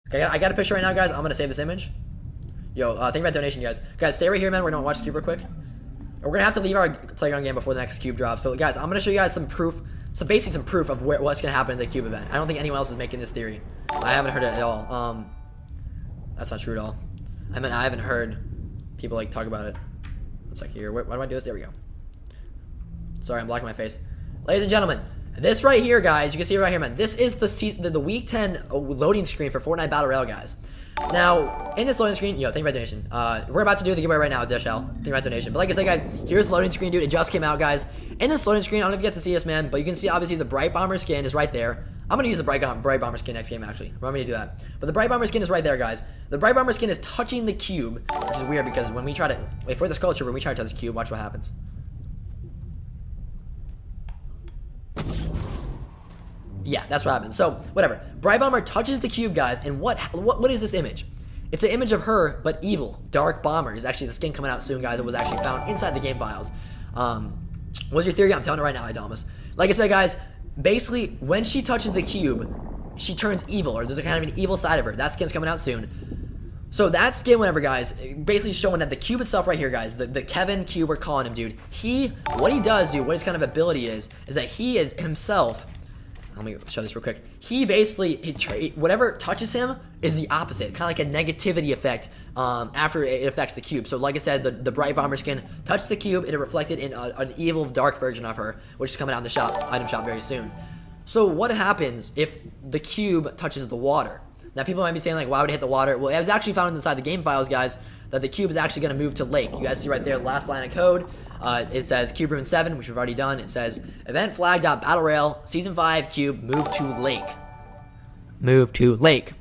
Okay, I got a picture right now, guys. I'm gonna save this image. Yo, think about donation, guys. Guys, stay right here, man. We're gonna watch the cube real quick. We're gonna have to leave our playground game before the next cube drops. But guys, I'm gonna show you guys some proof, basically some proof of what's gonna happen in the cube event. I don't think anyone else is making this theory. I haven't heard it at all. That's not true at all. I mean, I haven't heard people like talk about it. Let's check here. Why do I do this? There we go. Sorry, I'm blocking my face. Ladies and gentlemen, this right here, guys, you can see it right here, man. This is the week 10 loading screen for Fortnite Battle Royale, guys. Now, in this loading screen, think about donation. We're about to do the giveaway right now with Dishell. Think about donation. But like I said, guys, here's the loading screen, dude. It just came out, guys. In this loading screen, I don't know if you get to see this, man, but you can see obviously the Bright Bomber skin is right there. I'm gonna use the Bright Bomber skin next game, actually. Remind me to do that. But the Bright Bomber skin is right there, guys. The Bright Bomber skin is touching the cube, which is weird because when we try to wait for this culture, when we try to touch the cube, watch what happens. Yeah, that's what happens. So, whatever. Bright Bomber touches the cube, guys, and what is this image? It's an image of her, but evil. Dark Bomber is actually the skin coming out soon, guys. It was actually found inside the game files. What's your theory? I'm telling you right now, Idamus. Like I said, guys, basically, when she touches the cube, she turns evil, or there's a kind of an evil side of her. That skin's coming out soon. So that skin, whatever, guys, basically showing that the cube itself right here, guys, the Kevin cube, we're calling him, dude. What he does, dude, what his kind of ability is that he is himself. Let me show this real quick. He basically, whatever touches him is the opposite, kind of like a negativity effect after it affects the cube. So like I said, the Bright Bomber skin touched the cube, and it reflected in an evil, dark version of her, which is coming out in the item shop very soon. So what happens if the cube touches the water? Now people might be saying like, why would it hit the water? Well, it was actually found inside the game files, guys, that the cube is actually going to move to lake. You guys see right there, last line of code. It says Cube Room 7, which we've already done. It says event flag.battle rail season 5 cube move to lake. Move to lake.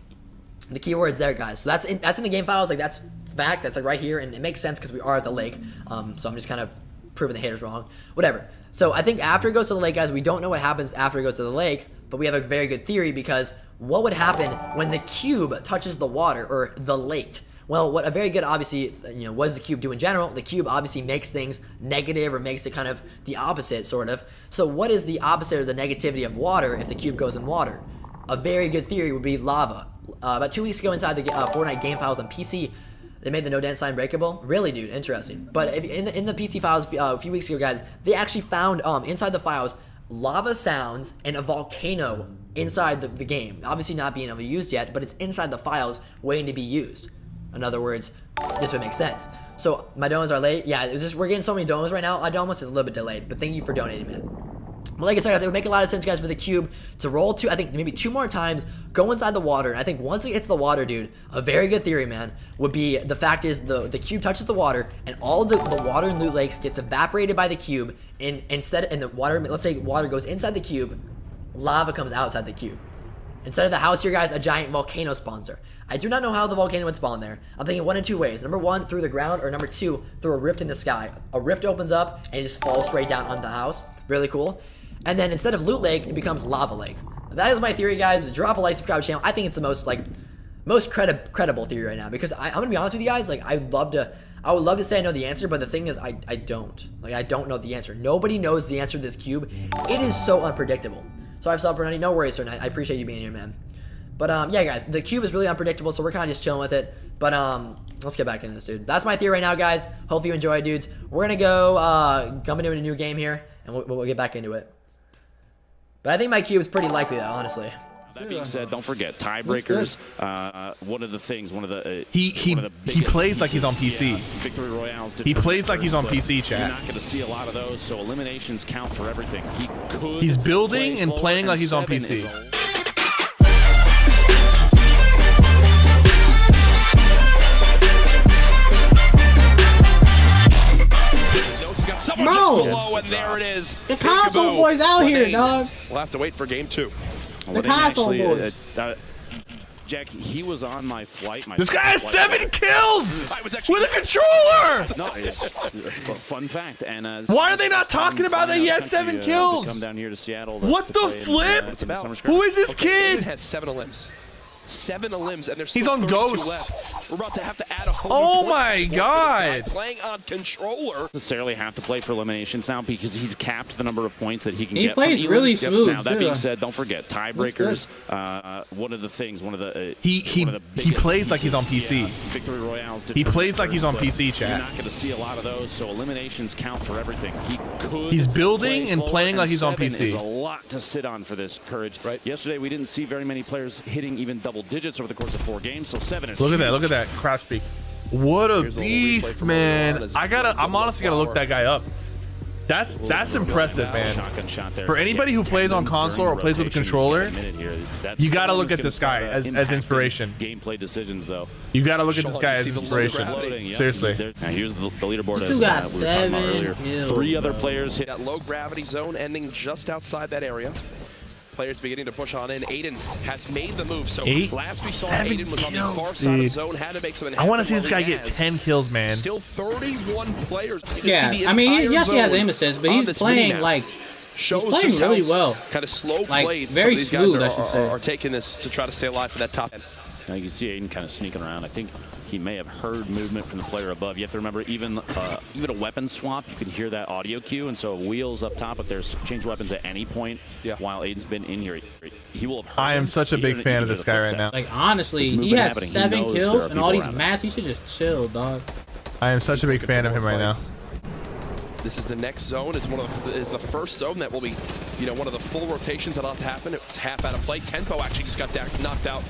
The keyword's there, guys. So that's in the game files. Like that's fact. That's like right here, and it makes sense because we are at the lake. So I'm just kind of proving the haters wrong. Whatever. So I think after it goes to the lake, guys, we don't know what happens after it goes to the lake, but we have a very good theory because what would happen when the cube touches the water or the lake? Well, what a very good, obviously, what does the cube do in general? The cube obviously makes things negative or makes it kind of the opposite, sort of. So what is the opposite of the negativity of water if the cube goes in water? A very good theory would be lava. About 2 weeks ago inside the Fortnite game files on PC, they made the no dance sign breakable. Really, dude, interesting. But in the PC files a few weeks ago, guys, they actually found inside the files lava sounds and a volcano inside the game. Obviously not being able to be used yet, but it's inside the files waiting to be used. In other words, this would make sense. So my donos are late. Yeah, we're getting so many donos right now. Idamus is a little bit delayed, but thank you for donating, man. Well, like I said, guys, it would make a lot of sense, guys, for the cube to roll I think maybe 2 more times, go inside the water. And I think once it hits the water, dude, a very good theory, man, would be the fact is the cube touches the water, and all the water in Loot Lakes gets evaporated by the cube. And the water, let's say water goes inside the cube, lava comes outside the cube. Instead of the house here, guys, a giant volcano spawns there. I do not know how the volcano would spawn there. I'm thinking 1 of 2 ways. Number 1, through the ground, or number 2, through a rift in the sky. A rift opens up and it just falls straight down on the house. Really cool. And then instead of Loot Lake, it becomes Lava Lake. That is my theory, guys. Drop a like, subscribe to the channel. I think it's the most credible theory right now because I'm gonna be honest with you guys. Like I would love to say I know the answer, but the thing is I don't. Like I don't know the answer. Nobody knows the answer to this cube. It is so unpredictable. So I've stopped running. No worries, sir. I appreciate you being here, man. But yeah, guys, the cube is really unpredictable, so we're kind of just chilling with it. But let's get back into this, dude. That's my theory right now, guys. Hope you enjoy, dudes. We're gonna go jump into a new game here, and we'll get back into it. But I think my cube is pretty likely, though, honestly. That being said, don't forget tiebreakers. One of the things, he plays like he's on PC. Victory Royales. He plays like he's on PC, chat. You're not going to see a lot of those, so eliminations count for everything. He's building and playing like he's on PC. Bro, and there it is. The console boys out here, dog. We'll have to wait for game 2. The console boys. Jack, he was on my flight. This guy has 7 kills with a controller. No, fun fact. And why are they not talking about that he has 7 kills? Come down here to Seattle. What the flip? Who is this kid? Has 7 limbs. 7 limbs, and there's he's on Ghost. We're about to have to add a whole Oh new my point God. playing on controller. Necessarily have to play for eliminations now because he's capped the number of points that he can He get. plays from really elims. smooth, Now that too. being said, don't forget tiebreakers. One of the things, one of the He plays like he's on PC. Victory Royales. He plays like he's on PC, You're chat. not going to see a lot of those, so eliminations count for everything. He's building play and slower, playing like he's on 7 PC. is a lot to sit on for this Courage. Right. Yesterday we didn't see very many players hitting even double digits over the course of 4 games, so 7 is Look at that. huge. Look at that. Crouch peek. What a Here's a little replay beast, from man. Royale as I'm honestly gotta look that guy up. That's impressive, man. Shotgun shot there. For anybody who Gets plays on 10 console or during the plays with a rotation. controller, He's got a minute here. That's you gotta the one look who's at this gonna guy start, as impacting inspiration. Gameplay decisions, though. You gotta look at this Sean, guy you as see the inspiration. gravity. Yep. Seriously. Now here's the leaderboard. This as dude got we were talking about 7 earlier. kills, 3 other bro. players hit. That low gravity zone ending just outside that area. Players beginning to push on in. Aiden has made the move. So last we saw, 7 Aiden was on the kills, far side of the dude. zone, had to make something I want to happen see this while guy he get has. 10 kills, man. Still 31 players. You can Yeah, see the I mean, entire yes, he has zone aim assist, but on he's this playing minimap. like Shows he's playing just how really well. Kind of slow Like, played. very Some of these guys smooth, I should say. are taking this to try to stay alive for that top end. Now you can see Aiden kind of sneaking around. I think he may have heard movement from the player above. You have to remember, even a weapon swap, you can hear that audio cue. And so Wheels up top, if there's change weapons at any point while Aiden's been in here, he will have heard I am him, such a big even fan of into this the guy right footsteps. now. Like honestly, There's he movement has happening. He 7 knows there kills are and all people these around him. mats. He should just chill, dog. I am such a big fan of him right now. This is the next zone. It's the first zone that will be, one of the full rotations that'll have to happen. It's half out of play. Tempo actually just got knocked out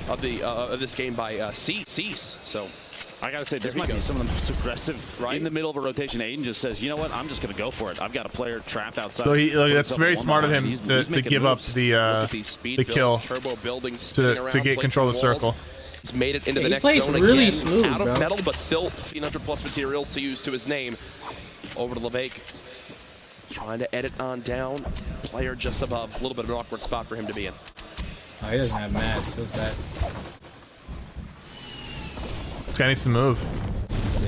of this game by Cease. So I gotta say, this might be some of the most aggressive. Right? In the middle of a rotation, Aiden just says, "You know what? I'm just gonna go for it. I've got a player trapped outside." So he, Puts that's up very one smart of behind. him He's to making give up moves. the kill turbo building, spinning around, to get control of the placing circle. walls. He's made it into the He next plays zone really again. smooth, Out of bro. metal, but still 1,500 plus materials to use to his name. Over to Levake. Trying to edit on down. Player just above. A little bit of an awkward spot for him to be in. Oh, he doesn't have mats. Feels bad. This guy needs to move.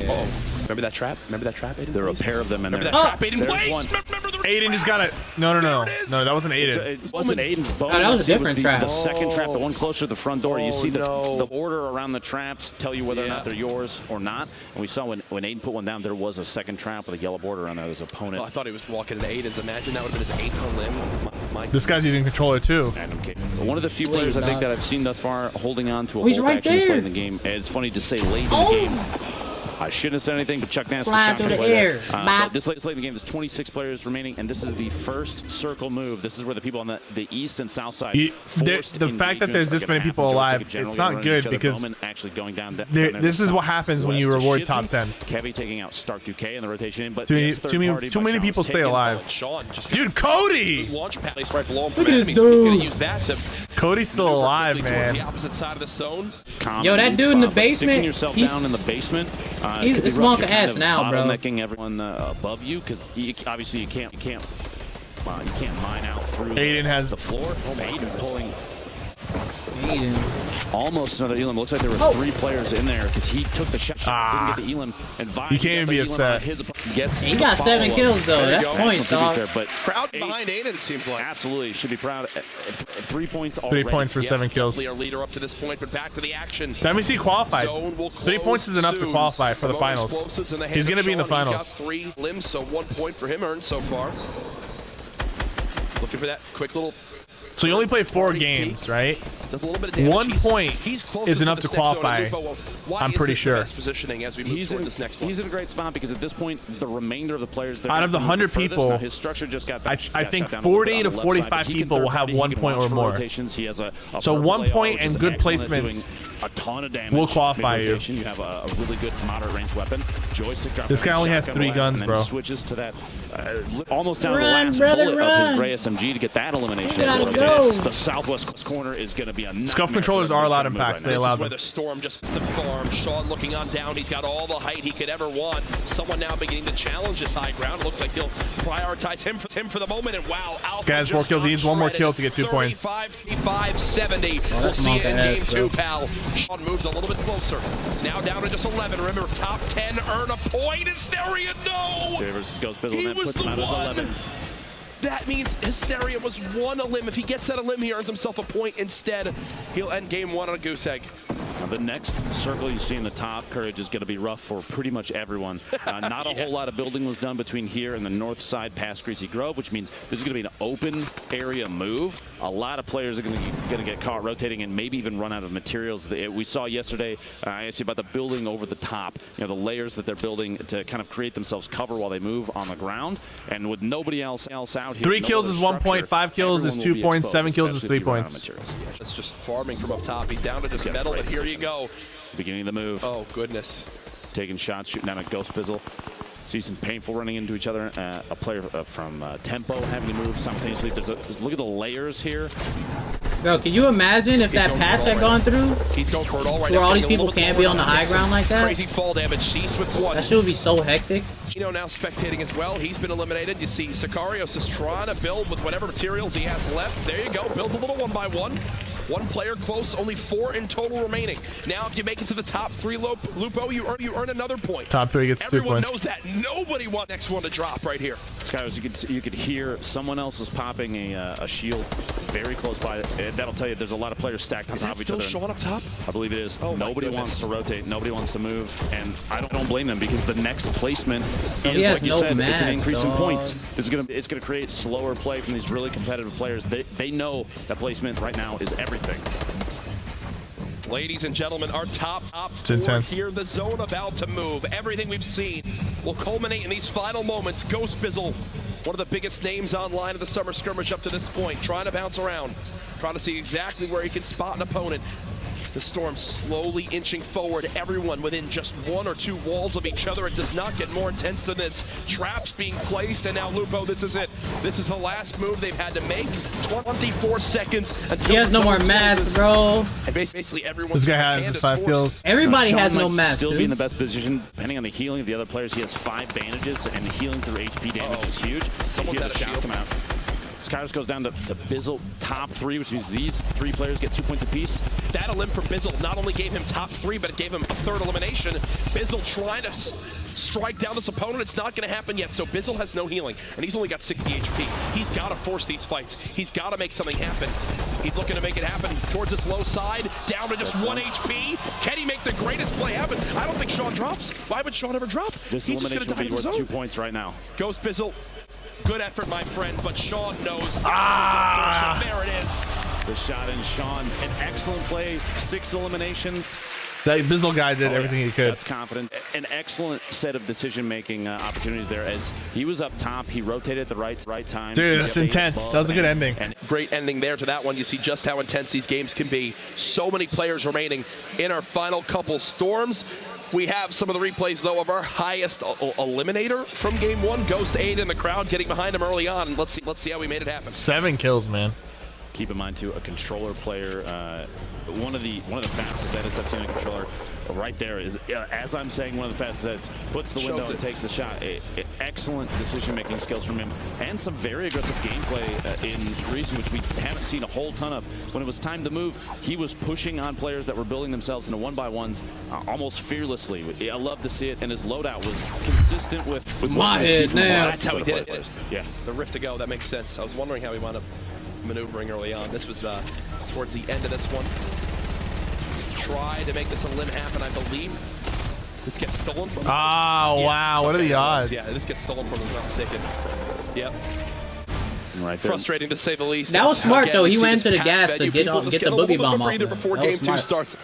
Oh, remember that trap? Remember that trap, Aiden? There are a Place? pair of them in Remember there. that trap, Aiden? There's Place? one. Remember the Aiden just got it. No, that wasn't Aiden. It wasn't Aiden's bone. that was a different trap. The second trap, the one closer to the front door. You Oh, see the no. order around the traps tell you whether or Yeah. not they're yours or not. And we saw when Aiden put one down, there was a second trap with a yellow border on there. His opponent. Oh, I thought he was walking into Aiden's. Imagine that would have been his 8th on limb. This guy's using controller too. One of the few players I think that I've seen thus far holding on to a he's hold right action this there. late in the game. And it's funny to say late in the game. I shouldn't have said anything, but Chuck Nass was Fly shot through the away there. air. But this late in the game, there's 26 players remaining, and this is the first circle move. This is where the people on the east and south side. The forced fact that engagements there's are this gonna many happen. people Joystick alive, in general it's gonna not run good each other. because Bowman actually going down this is what happens when you reward top 10. Kevy taking out Stark Duque in the rotation, but Too gets third party many by Sean people stay taken. alive. Sean just Dude, Cody! launch pad placed right below him Look from at enemies. this So he's dude. going to use that to Cody's still maneuver alive, quickly towards the man. opposite side of the zone. Common Yo, that weak dude in the spot, but sticking basement, yourself he's- down in the basement. he's could be this rough. monk You're ass kind of now, bro. bottlenecking everyone above you because obviously you can't mine out through Aiden has the floor. Aiden pulling Aiden. almost another Elam. Looks like there were 3 players in there because he took the shot, didn't get the Elam, and You can't even be upset. He got 7 kills though. That's points, dog. But Crowd behind Aiden, it seems like. absolutely should be proud. 3 points already. 3 points for 7 kills. Definitely our leader up to this point, but back to the action. That means he qualified. Zone will 3 close points is enough to soon. qualify for the More finals. explosives in the hand He's of going to be in the Sean. finals. He's got 3 limbs, so 1 point for him earned so far. Looking for that quick little. So you only play 4 games, right? Does a little bit of damage. 1 point he's is enough to this next zone qualify. as we go. Why I'm is pretty this the sure. best positioning as we move toward this next one. He's in a great spot because at this point, the remainder of the players Out of the 100 people, his structure just got I got think shut down 40 on to the left 45 side, but he can people will third have party, 1 he can point watch or for more. rotations. He has a So purple 1 AR, point which and is good excellent at placements doing a ton of damage will qualify you. mid-rotation. You have a really good moderate range weapon. Joystick drop This guy only has shotgun 3 blast, guns, and then bro. switches to that almost down to the Run, last brother, bullet of run. his gray SMG to get that elimination. Gotta go. The southwest corner is going to be a Scuff nightmare controllers for are everyone allowed to in move packs. right They now. This allow is where them. the storm just to farm. Sean looking on down. He's got all the height he could ever want. Someone now beginning to challenge this high ground. Looks like he'll prioritize him for the moment. And wow, Alpha Guy has 4 just kills. He needs 1 more shredded. kill to get 2 points. 35-70. We'll that's see it in Monka game ass, 2, bro. pal. Sean moves a little bit closer. Now down to just 11. Remember, top 10 earn a point. Hysteria, no! Hysteria versus Ghost Bizzle, He and that was puts the him out at one. 11th. That means Hysteria was 1 a limb. If he gets that a limb, he earns himself a point. Instead, he'll end game 1 on a goose egg. Now, the next circle you see in the top, Courage, is going to be rough for pretty much everyone. Not a whole lot of building was done between here and the north side past Greasy Grove, which means this is going to be an open area move. A lot of players are going to get caught rotating and maybe even run out of materials. We saw yesterday, I asked you about the building over the top, you know, the layers that they're building to kind of create themselves cover while they move on the ground. And with nobody else out here, 3 kills is 1 point, 5 kills is 2 points, 7 kills is 3 points. That's just farming from up top. He's down to just metal, but here you go. Beginning of the move. Oh, goodness. Taking shots, shooting down a Ghost Bizzle. See some painful running into each other. A player from Tempo having to move simultaneously. Look at the layers here. Bro, can you imagine if that patch had gone through? He's going for it all right where now. all these people can't be on the high ground like that? Crazy fall damage. Cease with 1. That shit would be so hectic. Now spectating as well. He's been eliminated. You see Sicarios is trying to build with whatever materials he has left. There you go. Builds a little 1-by-1. 1 player close, only 4 in total remaining. Now, if you make it to the top 3, Lupo, you earn another point. Top 3 gets 2 points. Everyone knows that. Nobody wants next one to drop right here. Skyros, you could hear someone else is popping a shield very close by. That'll tell you there's a lot of players stacked on top of each other. Is that still Sean up top? I believe it is. Oh, nobody wants to rotate. Nobody wants to move. And I don't blame them because the next placement is, like you said, it's an increase in points. It's gonna create slower play from these really competitive players. They know that placement right now is everything. Ladies and gentlemen, our top 4 here. The zone about to move. Everything we've seen will culminate in these final moments. Ghost Bizzle, one of the biggest names online of the summer scrimmage up to this point, trying to bounce around, trying to see exactly where he can spot an opponent. The Storm slowly inching forward, everyone within just 1 or 2 walls of each other. It does not get more intense than this. Traps being placed, and now Lupo, this is it. This is the last move they've had to make. 24 seconds until he has no more mats, bro. And basically everyone. This guy has his 5 kills. Everybody has no Sean might mats, still dude. be in the best position, depending on the healing of the other players. He has 5 bandages, and healing through HP damage is huge. Someone's out of shields. Come out. Skyros goes down to Bizzle top 3, which means these 3 players get 2 points apiece. That elim for Bizzle not only gave him top 3, but it gave him a 3rd elimination. Bizzle trying to strike down this opponent. It's not going to happen yet, so Bizzle has no healing, and he's only got 60 HP. He's got to force these fights. He's got to make something happen. He's looking to make it happen towards this low side, down to just 1 HP. Can he make the greatest play happen? I don't think Sean drops. Why would Sean ever drop? This elimination will be worth 2 points right now. Ghost Bizzle. Good effort, my friend, but Sean knows. So there it is. The shot in Sean. An excellent play. 6 eliminations. That Bizzle guy did everything he could. That's confident. An excellent set of decision-making opportunities there. As he was up top, he rotated at the right time. Dude, it's intense. That was a good ending. And great ending there to that one. You see just how intense these games can be. So many players remaining in our final couple Storms. We have some of the replays, though, of our highest eliminator from Game 1. Ghost 8 in the crowd, getting behind him early on. Let's see how we made it happen. 7 kills, man. Keep in mind, too, a controller player. One of the fastest edits I've seen on a controller. Right there is, as I'm saying, one of the fastest edits. Puts the window and takes the shot. Excellent decision-making skills from him, and some very aggressive gameplay in recent, which we haven't seen a whole ton of. When it was time to move, he was pushing on players that were building themselves into 1-by-1s almost fearlessly. I love to see it, and his loadout was consistent with my head now. That's how he did it. Yeah, the rift to go. That makes sense. I was wondering how he wound up maneuvering early on. This was towards the end of this one. Try to make this a limb happen, I believe. This gets stolen from him. Oh, wow. What are the odds? Yeah, this gets stolen from him, if I'm not mistaken. Yep. Right there. Frustrating to say the least. That was smart, though. He went into to the gas to get the boogie bomb off. Before That was Game 2 smart. starts.